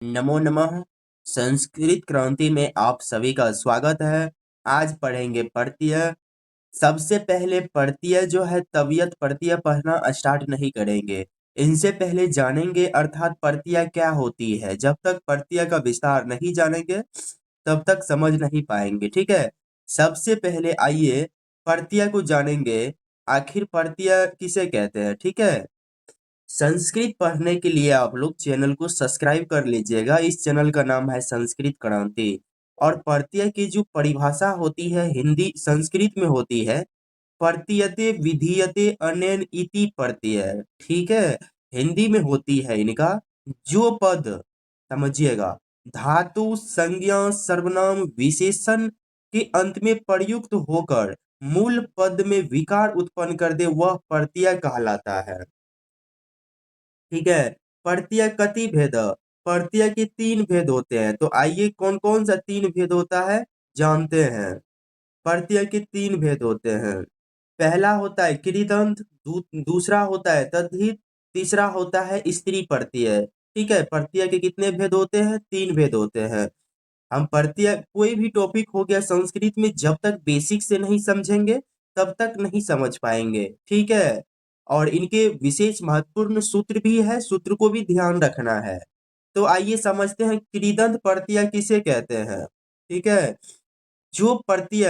नमो नमः। संस्कृत क्रांति में आप सभी का स्वागत है। आज पढ़ेंगे प्रत्यय। सबसे पहले प्रत्यय जो है तवियत प्रत्यय पढ़ना स्टार्ट नहीं करेंगे। इनसे पहले जानेंगे अर्थात प्रत्यय क्या होती है। जब तक प्रत्यय का विस्तार नहीं जानेंगे तब तक समझ नहीं पाएंगे। ठीक है। सबसे पहले आइए प्रत्यय को जानेंगे। आखिर प्रत्यय किसे कहते हैं। ठीक है। संस्कृत पढ़ने के लिए आप लोग चैनल को सब्सक्राइब कर लीजिएगा। इस चैनल का नाम है संस्कृत क्रांति। और प्रत्यय की जो परिभाषा होती है हिंदी संस्कृत में होती है प्रतीयते विधीयते अनेन इति प्रत्यय। ठीक है। हिंदी में होती है इनका जो पद, समझिएगा, धातु संज्ञा सर्वनाम विशेषण के अंत में प्रयुक्त होकर मूल पद में विकार उत्पन्न कर दे वह प्रत्यय कहलाता है। ठीक है। प्रत्यय कति भेद। प्रत्यय के तीन भेद होते हैं। तो आइए कौन कौन सा तीन भेद होता है जानते हैं। प्रत्यय के तीन भेद होते हैं। पहला होता है कृदंत, दूसरा होता है तद्धित, तीसरा होता है स्त्री प्रत्यय। ठीक है। प्रत्यय के कितने भेद होते हैं? तीन भेद होते हैं। हम प्रत्यय कोई भी टॉपिक हो गया संस्कृत में जब तक बेसिक से नहीं समझेंगे तब तक नहीं समझ पाएंगे। ठीक है। और इनके विशेष महत्वपूर्ण सूत्र भी है, सूत्र को भी ध्यान रखना है। तो आइए समझते हैं कृदंत प्रत्यय किसे कहते हैं। ठीक है। जो प्रत्यय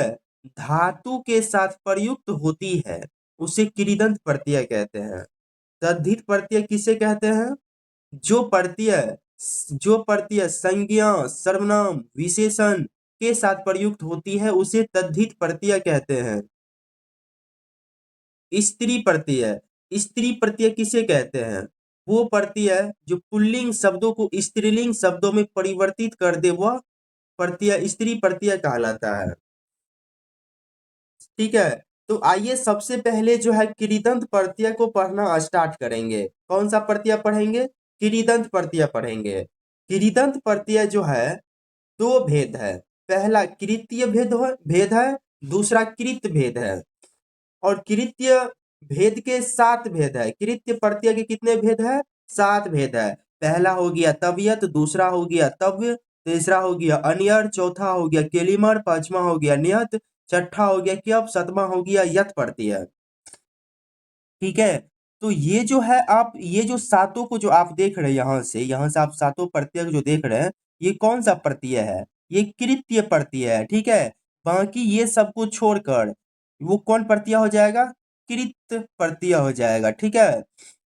धातु के साथ प्रयुक्त होती है उसे कृदंत प्रत्यय कहते हैं। तद्धित प्रत्यय किसे कहते हैं? जो प्रत्यय जो प्रत्यय संज्ञा सर्वनाम विशेषण के साथ प्रयुक्त होती है उसे तद्धित प्रत्यय कहते हैं। स्त्री प्रत्यय, स्त्री प्रत्यय किसे कहते हैं? वो प्रत्यय जो पुल्लिंग शब्दों को स्त्रीलिंग शब्दों में परिवर्तित कर दे वह प्रत्यय स्त्री प्रत्यय कहलाता है। ठीक है। तो आइए सबसे पहले जो है कृदंत प्रत्यय को पढ़ना स्टार्ट करेंगे। कौन सा प्रत्यय पढ़ेंगे? कृदंत प्रत्यय पढ़ेंगे। कृदंत प्रत्यय जो है दो भेद है। पहला कृत्य भेद है, दूसरा कृत भेद है। और कृत्य भेद के सात भेद है। कृत्य प्रत्यय के कितने भेद है? सात भेद है। पहला हो गया तवियत, दूसरा हो गया तव्य, तीसरा हो गया अनियर, चौथा हो गया केलिमर, पांचवा हो गया नियत, छठा हो गया क्यप, सतवा हो गया यत प्रत्यय। ठीक है। तो ये जो है आप ये जो सातों को जो आप देख रहे हैं यहाँ से आप सातों प्रत्यय जो देख रहे हैं ये कौन सा प्रत्यय है? ये कृत्य प्रत्यय है। ठीक है। बाकी ये सबको छोड़कर वो कौन प्रत्यय हो जाएगा? कृत प्रत्यय हो जाएगा। ठीक है।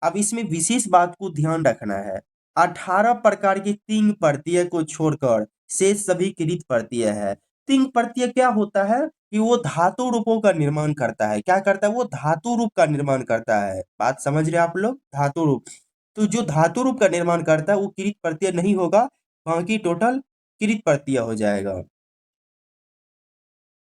अब इसमें विशेष बात को ध्यान रखना है। 18 प्रकार की तीन प्रत्यय को छोड़कर शेष सभी कृत प्रत्यय है। तीन प्रत्यय क्या होता है कि वो धातु रूपों का निर्माण करता है। क्या करता है? वो धातु रूप का निर्माण करता है। बात समझ रहे हैं आप लोग? धातु रूप। तो जो धातु रूप का निर्माण करता है वो कृत प्रत्यय नहीं होगा, बाकी टोटल कृत प्रत्यय हो जाएगा।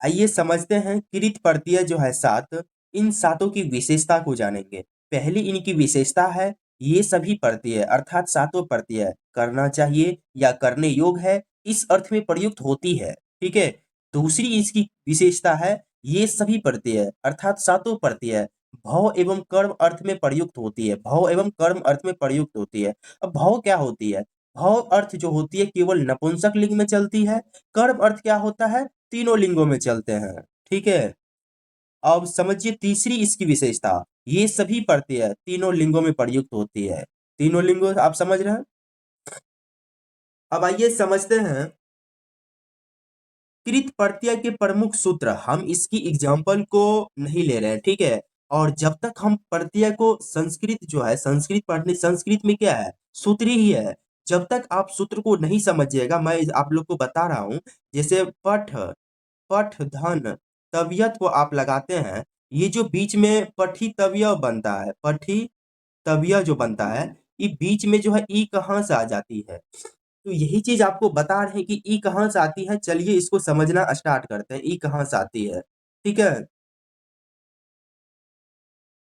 आइए समझते हैं कृत प्रत्यय जो है सात, इन सातों की विशेषता को जानेंगे। पहली इनकी विशेषता है ये सभी प्रत्यय अर्थात सातों प्रत्यय करना चाहिए या करने योग्य है इस अर्थ में प्रयुक्त होती है। ठीक है। दूसरी इसकी विशेषता है ये सभी प्रत्यय अर्थात सातों प्रत्यय भव एवं कर्म अर्थ में प्रयुक्त होती है। भव एवं कर्म अर्थ में प्रयुक्त होती है। अब भव क्या होती है? भव अर्थ जो होती है केवल नपुंसक लिंग में चलती है। कर्म अर्थ क्या होता है? तीनों लिंगों में चलते हैं। ठीक है। अब समझिए तीसरी इसकी विशेषता, ये सभी प्रत्यय तीनों लिंगों में प्रयुक्त होती है। तीनों लिंगों आप समझ रहे हैं। अब आइए समझते हैं कृत प्रत्यय के प्रमुख सूत्र। हम इसकी एग्जाम्पल को नहीं ले रहे हैं। ठीक है। और जब तक हम प्रत्यय को संस्कृत जो है संस्कृत पढ़ने संस्कृत में क्या है? सूत्र ही है। जब तक आप सूत्र को नहीं समझिएगा मैं आप लोग को बता रहा हूं। जैसे पठ, पठ धन तवियत को आप लगाते हैं। ये जो बीच में पठी तविय बनता है, पठी तविय जो बनता है ये बीच में जो है ई कहाँ से आ जाती है? तो यही चीज आपको बता रहे हैं कि ई कहाँ से आती है। चलिए इसको समझना स्टार्ट करते हैं ई कहाँ से आती है। ठीक है।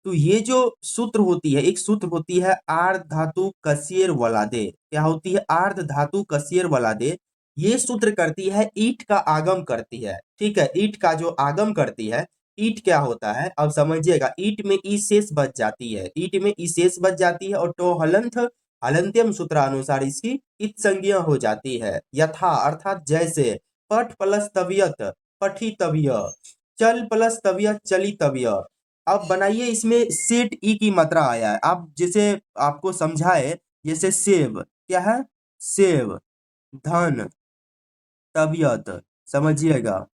तो ये जो सूत्र होती है एक सूत्र होती है आर्ध धातु कसियर वलादे। क्या होती है? आर्ध धातु कसियर वलादे। ये सूत्र करती है ईट का आगम करती है। ठीक है। ईट का जो आगम करती है। ईट क्या होता है अब समझिएगा। ईट में ई शेष बच जाती है, ईट में ई शेष बच जाती है और टो हलंत हलंत्यम सूत्रानुसार इसकी इत संज्ञा हो जाती है। यथा अर्थात जैसे, पठ प्लस तबियत पठितव्य, चल प्लस तबियत चलितव्य। अब बनाइए, इसमें सेठ ई की मात्रा आया है। आप जैसे आपको समझाए, जैसे सेव क्या है, सेव, धन, तबियत, समझिएगा।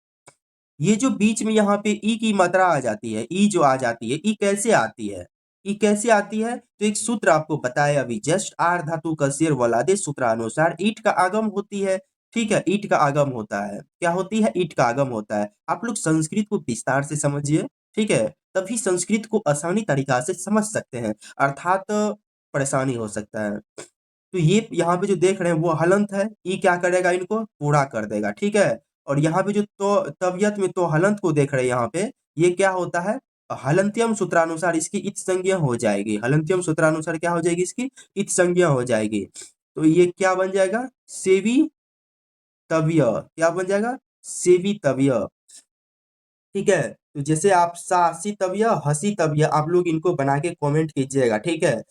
ये जो बीच में यहाँ पे ई की मात्रा आ जाती है, ई जो आ जाती है, ई कैसे आती है, ई कैसे आती है, तो एक सूत्र आपको बताया अभी जस्ट, आर धातु का शेर वलादे सूत्रानुसार ईट का आगम होती है। ठीक है, ईट का आगम होता है, क्या होती है, ईट का आगम होता है। आप लोग संस्कृत को विस्तार से समझिए, ठीक है, तभी संस्कृत को आसानी तरीका से समझ सकते हैं, अर्थात परेशानी हो सकता है। तो ये यहाँ पे जो देख रहे हैं वो हलंत है, ई क्या करेगा, इनको पूरा कर देगा, ठीक है। और यहाँ पे जो तो तबियत में तो हलंत को देख रहे हैं यहाँ पे, ये क्या होता है, हलंत्यम सूत्रानुसार इसकी इत संज्ञा हो जाएगी। हलंत्यम सूत्रानुसार क्या हो जाएगी, इसकी इत संज्ञा हो जाएगी। तो ये क्या बन जाएगा, सेवी तव्य, क्या बन जाएगा, सेवी तव्य। ठीक है, तो जैसे आप सासी तव्य, हसी तव्य, आप लोग इनको बना के कमेंट कीजिएगा, ठीक है।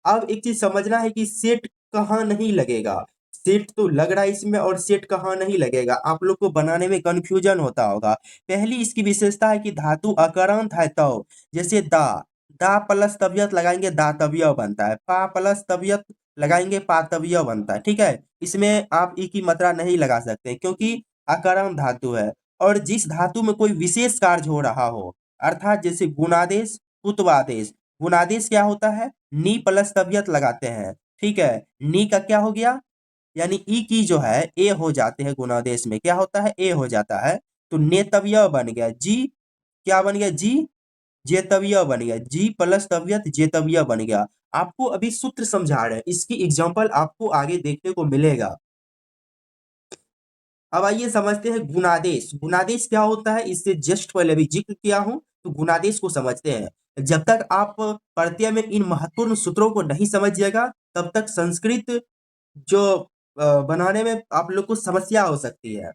अब एक चीज समझना है कि सेट कहाँ नहीं लगेगा। सेट तो लग रहा है इसमें, और सेट कहाँ नहीं लगेगा, आप लोग को बनाने में कंफ्यूजन होता होगा। पहली इसकी विशेषता है कि धातु अकरंत है, तो जैसे दा, दा प्लस तबियत लगाएंगे दातव्य बनता है, पा प्लस तबियत लगाएंगे पातव्य बनता है, ठीक है। इसमें आप ई की मात्रा नहीं लगा सकते क्योंकि अकरंत धातु है। और जिस धातु में कोई विशेष कार्य हो रहा हो, अर्थात जैसे गुणादेश, कुतवादेश। गुणादेश क्या होता है, नी प्लस तबियत लगाते हैं, ठीक है, नी का क्या हो गया, यानी ई की जो है ए हो जाते हैं, गुणादेश में क्या होता है, ए हो जाता है। तो नेतव्य बन गया, जी क्या बन गया, जी जेतव्य बन गया, जी प्लस तबियत जेतव्य बन गया। आपको अभी सूत्र समझा रहे हैं, इसकी एग्जांपल आपको आगे देखने को मिलेगा। अब आइए समझते हैं गुणादेश। गुणादेश क्या होता है, इससे जस्ट पहले भी जिक्र किया हूं, तो गुणादेश को समझते हैं। जब तक आप प्रत्यय में इन महत्वपूर्ण सूत्रों को नहीं समझिएगा, तब तक संस्कृत जो बनाने में आप लोग को समस्या हो सकती है।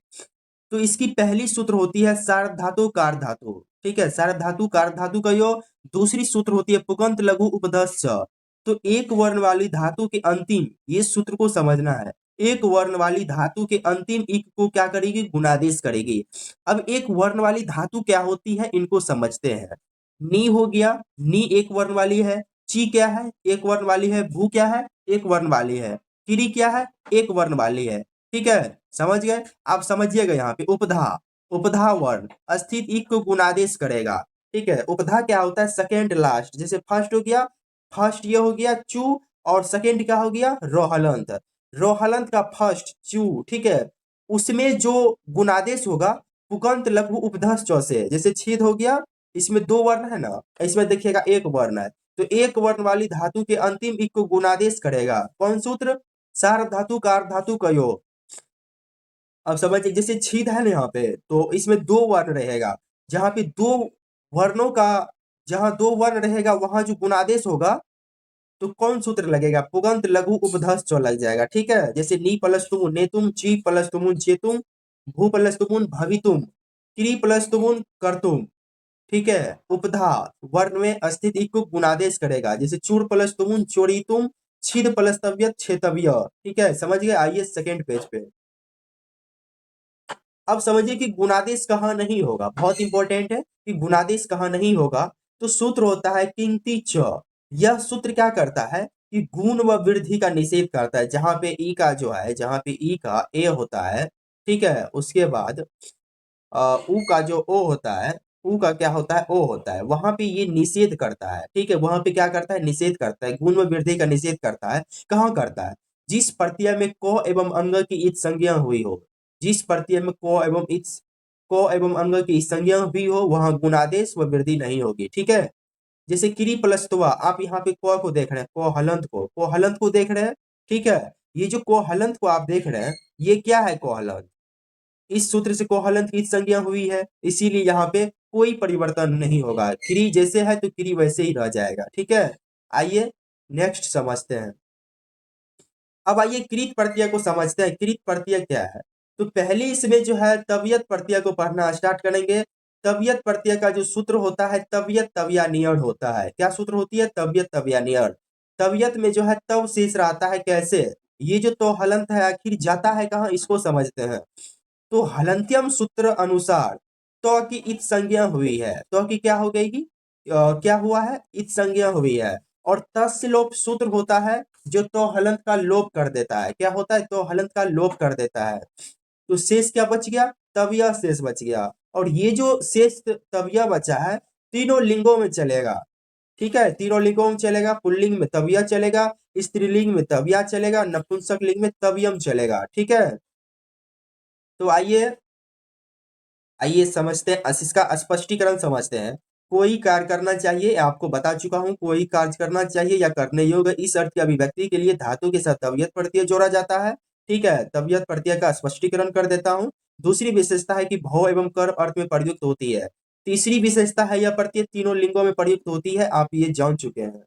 तो इसकी पहली सूत्र होती है सार्वधातु धातु कार धातु, ठीक है, सार्वधातु धातु कार धातु का योग। दूसरी सूत्र होती है पुगंत लघु उपधस च। तो एक वर्ण वाली धातु के अंतिम, ये सूत्र को समझना है, एक वर्ण वाली धातु के अंतिम इक को क्या करेगी, गुणादेश करेगी। अब एक वर्ण वाली धातु क्या होती है, इनको समझते हैं। नी हो गया, नी एक वर्ण वाली है। ची क्या है, एक वर्ण वाली है। भू क्या है, एक वर्ण वाली है। किरी क्या है, एक वर्ण वाली है, ठीक है, समझ गए। आप समझिएगा यहाँ पे उपधा, उपधा वर्ण स्थित इक को गुणादेश करेगा, ठीक है। उपधा क्या होता है, सेकेंड लास्ट, जैसे फर्स्ट हो गया, फर्स्ट ये हो गया चू, और सेकेंड क्या हो गया, रोहलंत। रोहलंत का फर्स्ट चू, ठीक है, उसमें जो गुणादेश होगा पुकंत लघु उपधस च से, जैसे छेद हो गया, इसमें दो वर्ण है ना, इसमें देखिएगा एक वर्ण है, तो एक वर्ण वाली धातु के अंतिम इक को गुणादेश करेगा। कौन सूत्र, सार्व धातु कार धातु का योग। अब समझिए, जैसे छीद है ना यहाँ पे, तो इसमें दो वर्ण रहेगा, जहां पे दो वर्णों का, जहां दो वर्ण रहेगा वहां जो गुणादेश होगा, तो कौन सूत्र लगेगा, पुगंत लघु उपधस चो लग जाएगा, ठीक है। जैसे नी प्लस तुम नेतुम, ची प्लस तुम चेतुम, भू प्लस तुम भवितुम, क्री प्लस तुम करतुम, ठीक है। उपधा वर्ण में स्थित इक को गुणादेश करेगा, जैसे चूर प्लस तुम चोरीतुम, छिद प्लस तव्यत छेतव्य, ठीक है, समझ गए। आइए सेकेंड पेज पे। अब समझिए कि गुणादेश कहाँ नहीं होगा, बहुत इंपॉर्टेंट है कि गुणादेश कहाँ नहीं होगा। तो सूत्र होता है किंति च। यह सूत्र क्या करता है कि गुण व वृद्धि का निषेध करता है। जहां पे ई का जो है, जहां पे ई का ए होता है, ठीक है, उसके बाद उ का जो ओ होता है, उ का क्या होता है, ओ होता है, वहां पे ये निषेध करता है, ठीक है। वहां पे क्या करता है, निषेध करता है, गुण व वृद्धि का निषेध करता है। कहाँ करता है, जिस प्रत्यय में क एवं अंग की इत संज्ञा हुई हो, जिस प्रत्यय में क एवं अंग की संज्ञा भी हो, वहां गुणादेश व वृद्धि नहीं होगी, ठीक है। जैसे क्री प्लस तुआ, आप यहाँ पे क को देख रहे हैं, को हलंत को, हलंत को देख रहे हैं, ठीक है। ये जो को हलंत को आप देख रहे हैं, ये क्या है, को हलंत, इस सूत्र से कोहलंत की संज्ञा हुई है, इसीलिए यहाँ पे कोई परिवर्तन नहीं होगा। क्री जैसे है तो क्री वैसे ही रह जाएगा, ठीक है। आइए नेक्स्ट समझते हैं। अब आइए कृत प्रत्यय को समझते हैं। कृत प्रत्यय क्या है, तो पहले इसमें जो है तबियत प्रत्यय को पढ़ना स्टार्ट करेंगे। तबियत प्रत्यय का जो सूत्र होता है, तबियत तबिया नियण होता है। क्या सूत्र होती है, तबियत तबिया नियण। तवियत में जो है तव शेष रहता है कैसे, ये जो तो हलंत है आखिर जाता है कहाँ, इसको समझते हैं। तो हलंत्यम सूत्र अनुसार तो की इत संज्ञा हुई है, तो की क्या हो गई कि क्या हुआ है, इत संज्ञा हुई है। और तस्य लोप सूत्र होता है जो तो हलंत का लोप कर देता है, क्या होता है, तो हलंत का लोप कर देता है। तो शेष क्या बच गया, तविया शेष बच गया। और ये जो शेष तविया बचा है तीनों लिंगों में चलेगा, ठीक है, तीनों लिंगों में चलेगा। पुल्लिंग में तविया चलेगा, स्त्रीलिंग में तविया चलेगा, नपुंसक लिंग में तवियम चलेगा, ठीक है। तो आइए आइए समझते हैं, इसका स्पष्टीकरण समझते हैं। कोई कार्य करना चाहिए, आपको बता चुका हूं, कोई कार्य करना चाहिए या करने योग्य इस अर्थ की अभिव्यक्ति के लिए धातु के साथ तवियत प्रत्यय जोड़ा जाता है, ठीक है। तवियत प्रत्यय का स्पष्टीकरण कर देता हूं। दूसरी विशेषता है कि भव एवं कर अर्थ में प्रयुक्त होती है। तीसरी विशेषता है यह प्रत्यय तीनों लिंगों में प्रयुक्त होती है, आप ये जान चुके हैं,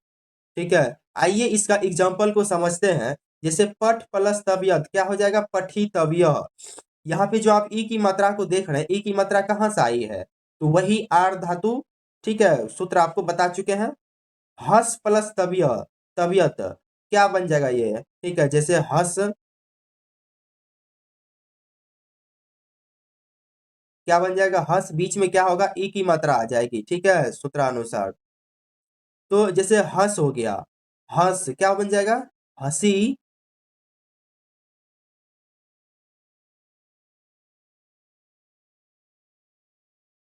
ठीक है। आइए इसका एग्जाम्पल को समझते हैं। जैसे पठ प्लस तबियत क्या हो जाएगा, पठितव्य। यहाँ पे जो आप ई की मात्रा को देख रहे हैं, ई की मात्रा कहाँ से आई है, तो वही आर धातु, ठीक है, सूत्र आपको बता चुके हैं। हस प्लस तबियत, तबियत क्या बन जाएगा ये, ठीक है। जैसे हस क्या बन जाएगा, हस बीच में क्या होगा, ई की मात्रा आ जाएगी, ठीक है, सूत्रानुसार। तो जैसे हस हो गया, हस क्या बन जाएगा, हसी,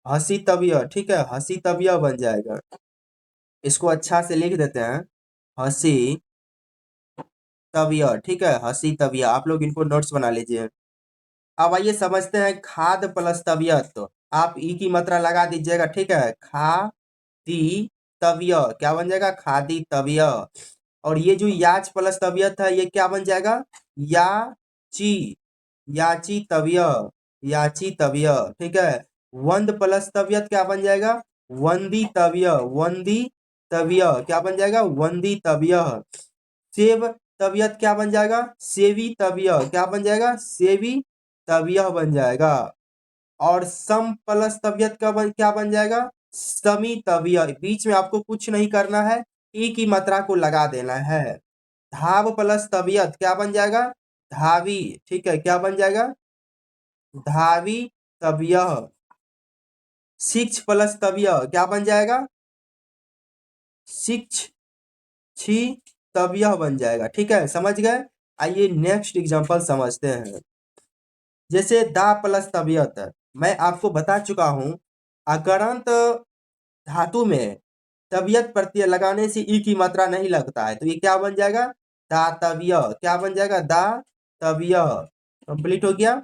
हसी तबियत, ठीक है, हसी तबियत बन जाएगा। इसको अच्छा से लिख देते हैं, हसी तबियत, ठीक है, हसी तबियत, आप लोग इनको नोट्स बना लीजिए। अब आइए समझते हैं खाद प्लस तबियत, तो आप ई की मात्रा लगा दीजिएगा, ठीक है, खा दी तबिय क्या बन जाएगा, खादी तबिय। और ये जो याच प्लस तबियत है ये क्या बन जाएगा, या ची, याची तबिय, याची तबिय, ठीक है। वंद प्लस तबियत क्या बन जाएगा, वंदी तबिय, वंदी तबिय क्या बन जाएगा, वंदी तबिय। सेव तबियत क्या बन जाएगा, सेवी तबियत क्या बन जाएगा, सेवी तबियत बन जाएगा। और सम प्लस तबियत क्या बन जाएगा, समी तबियत। बीच में आपको कुछ नहीं करना है, ई की मात्रा को लगा देना है। धाव प्लस तबियत क्या बन जाएगा, धावी, ठीक है, क्या बन जाएगा, धावी तबियत। शिक्ष प्लस तबियत क्या बन जाएगा, शिक्ष छी तबियत बन जाएगा, ठीक है, समझ गए। आइए नेक्स्ट एग्जांपल समझते हैं। जैसे दा प्लस तबियत, मैं आपको बता चुका हूं, अकरंत धातु में तबियत प्रत्यय लगाने से ई की मात्रा नहीं लगता है, तो ये क्या बन जाएगा, दा तबिय, क्या बन जाएगा, दा तबिय, कंप्लीट हो गया।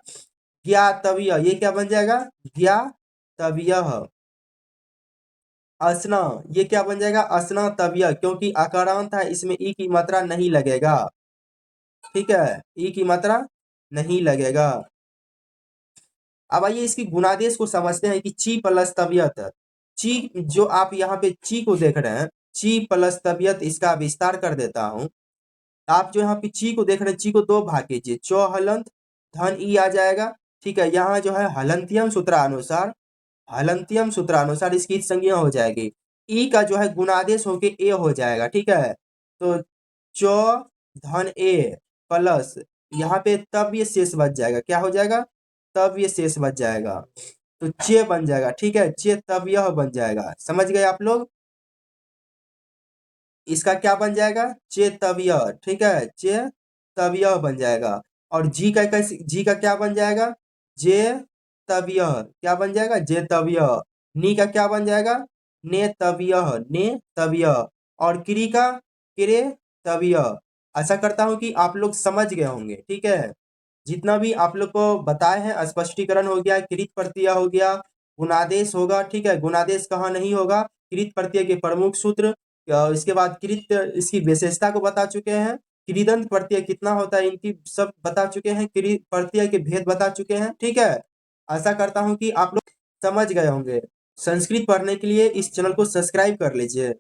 ज्ञा तबिय ये क्या बन जाएगा, ज्ञा तबिय। असना ये क्या बन जाएगा, असना तबिय, क्योंकि अकारांत है इसमें ई की मात्रा नहीं लगेगा, ठीक है, ई की मात्रा नहीं लगेगा। अब आइए इसकी गुणादेश को समझते हैं कि ची प्लस तबियत, ची जो आप यहाँ पे ची को देख रहे हैं, ची प्लस तबियत, इसका विस्तार कर देता हूं। आप जो यहाँ पे ची को देख रहे हैं, ची को दो भाग कीजिए, चौ हलंत धन ई आ जाएगा, ठीक है। यहाँ जो है हलंतियम सूत्रानुसार, हलंतियम सूत्रानुसार इसकी संज्ञा हो जाएगी, ई का जो है गुणादेश होके ए हो जाएगा, ठीक है। तो चौ धन ए प्लस यहाँ पे तब ये शेष बच जाएगा, क्या हो जाएगा, तब ये शेष बच जाएगा, तो चे बन जाएगा, ठीक है, चे तब यह बन जाएगा, समझ गए आप लोग। इसका क्या बन जाएगा, चे तबिय, ठीक है, चे तबिय बन जाएगा। और जी का कैसे, जी का क्या बन जाएगा, जे तबिय, क्या बन जाएगा, जे तबिय। नी का क्या बन जाएगा, ने तबिय, ने तबिय। और क्री का क्रे तबिय। आशा करता हूं कि आप लोग समझ गए होंगे, ठीक है। जितना भी आप लोग को बताए हैं, स्पष्टीकरण हो गया, कृत प्रत्यय हो गया, गुणादेश होगा, ठीक है, गुणादेश कहाँ नहीं होगा, कृत प्रत्यय के प्रमुख सूत्र, इसके बाद कृत इसकी विशेषता को बता चुके हैं, कृदंत प्रत्यय कितना होता है इनकी सब बता चुके हैं, कृत प्रत्यय के भेद बता चुके हैं, ठीक है। आशा करता हूं कि आप लोग समझ गए होंगे। संस्कृत पढ़ने के लिए इस चैनल को सब्सक्राइब कर लीजिए।